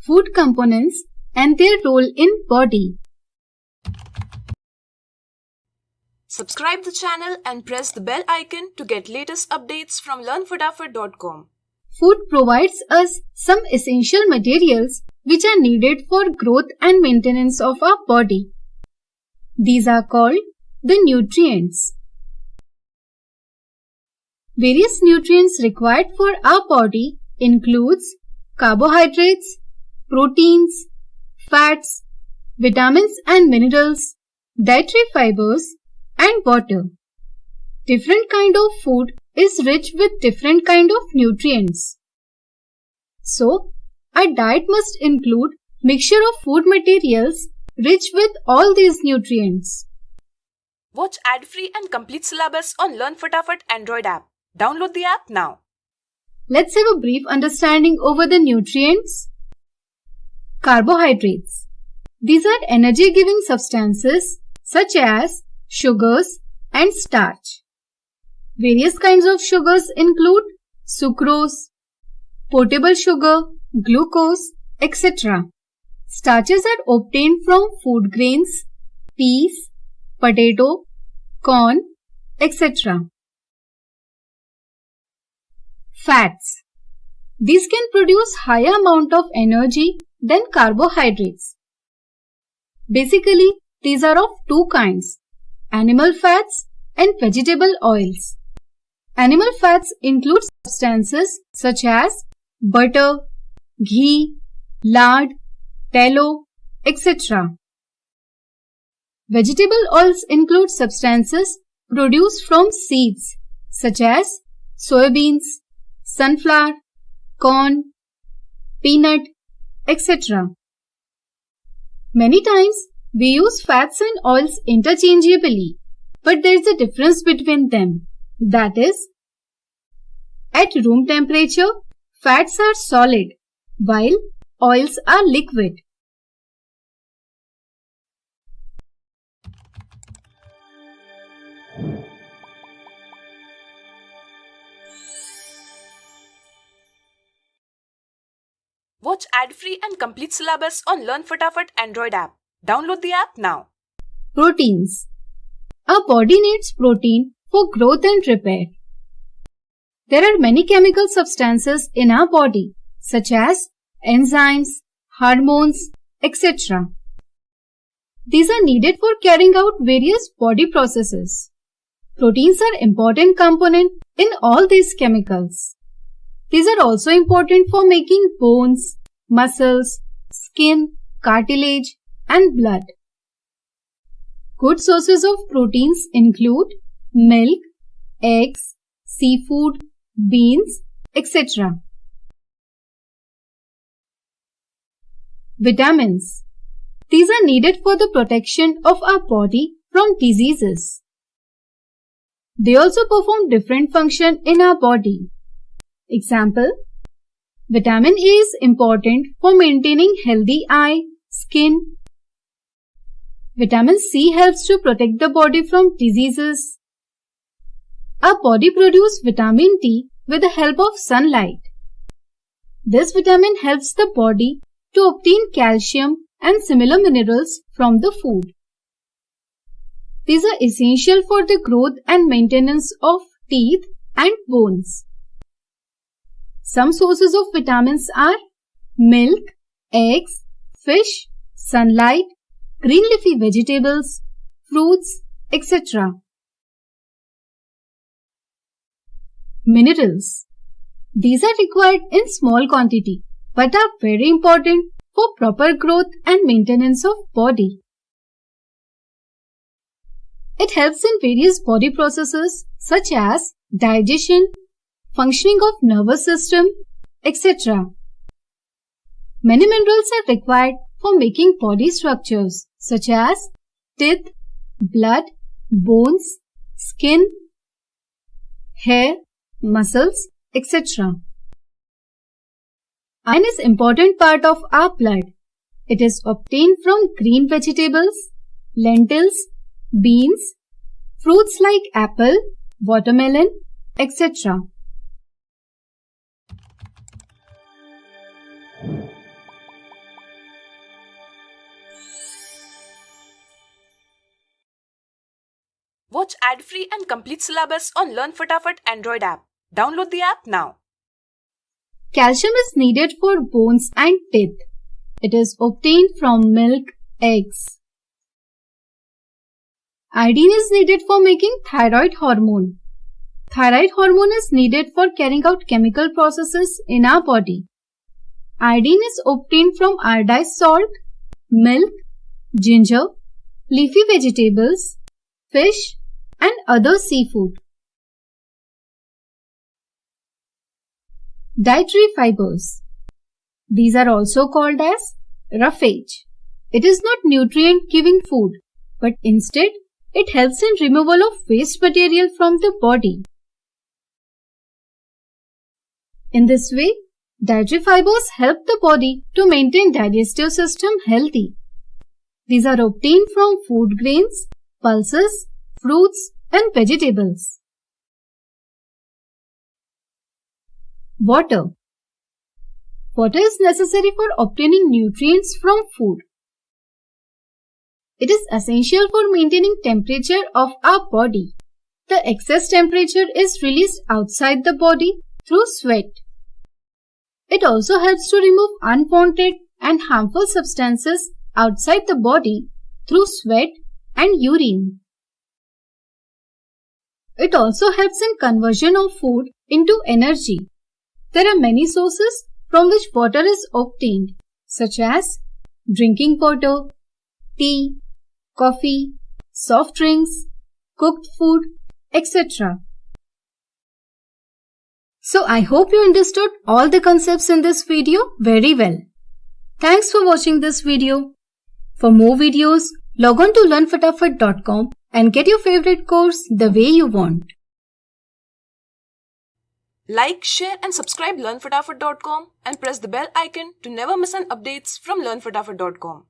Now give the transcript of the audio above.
food components and their role in body. Subscribe the channel and press the bell icon to get latest updates from learnfatafat.com. Food provides us some essential materials which are needed for growth and maintenance of our body. These are called the nutrients. Various nutrients required for our body includes carbohydrates, proteins, fats, vitamins and minerals, dietary fibers, and water. Different kind of food is rich with different kind of nutrients. So, our diet must include mixture of food materials rich with all these nutrients. Watch ad-free and complete syllabus on Learn Fatafat Android app. Download the app now. Let's have a brief understanding over the nutrients. Carbohydrates. These are energy-giving substances such as sugars and starch. Various kinds of sugars include sucrose, portable sugar, glucose, etc. Starches are obtained from food grains, peas, potato, corn, etc. Fats. These can produce higher amount of energy than carbohydrates. Basically, these are of two kinds, animal fats and vegetable oils. Animal fats include substances such as butter, ghee, lard, tallow, etc. Vegetable oils include substances produced from seeds such as soybeans, sunflower, corn, peanut, etc. Many times we use fats and oils interchangeably, but there is a difference between them. That is, at room temperature, fats are solid while oils are liquid. Watch ad-free and complete syllabus on Learn Fatafat Android app. Download the app now. Proteins. Our body needs protein for growth and repair. There are many chemical substances in our body such as enzymes, hormones, etc. These are needed for carrying out various body processes. Proteins are important component in all these chemicals. These are also important for making bones, muscles, skin, cartilage, and blood. Good sources of proteins include milk, eggs, seafood, beans, etc. Vitamins. These are needed for the protection of our body from diseases. They also perform different functions in our body. Example, vitamin A is important for maintaining healthy eye, skin. Vitamin C helps to protect the body from diseases. Our body produces vitamin D with the help of sunlight. This vitamin helps the body to obtain calcium and similar minerals from the food. These are essential for the growth and maintenance of teeth and bones. Some sources of vitamins are milk, eggs, fish, sunlight, green leafy vegetables, fruits, etc. Minerals. These are required in small quantity but are very important for proper growth and maintenance of body. It helps in various body processes such as digestion, functioning of nervous system, etc. Many minerals are required for making body structures such as teeth, blood, bones, skin, hair, muscles, etc. Iron is an important part of our blood. It is obtained from green vegetables, lentils, beans, fruits like apple, watermelon, etc. Watch ad-free and complete syllabus on Learn Fatafat Android app. Download the app now. Calcium is needed for bones and teeth. It is obtained from milk, eggs. Iodine is needed for making thyroid hormone. Thyroid hormone is needed for carrying out chemical processes in our body. Iodine is obtained from iodized salt, milk, ginger, leafy vegetables, fish, and other seafood. Dietary fibers. These are also called as roughage. It is not nutrient-giving food, but instead it helps in removal of waste material from the body. In this way, dietary fibers help the body to maintain digestive system healthy. These are obtained from food grains, pulses, fruits, and vegetables. Water. Water is necessary for obtaining nutrients from food. It is essential for maintaining temperature of our body. The excess temperature is released outside the body through sweat. It also helps to remove unwanted and harmful substances outside the body through sweat and urine. It also helps in conversion of food into energy. There are many sources from which water is obtained, such as drinking water, tea, coffee, soft drinks, cooked food, etc. So I hope you understood all the concepts in this video very well. Thanks for watching this video. For more videos, log on to learnfatafat.com and get your favorite course the way you want. Like, share and subscribe learnfatafat.com and press the bell icon to never miss an updates from learnfatafat.com.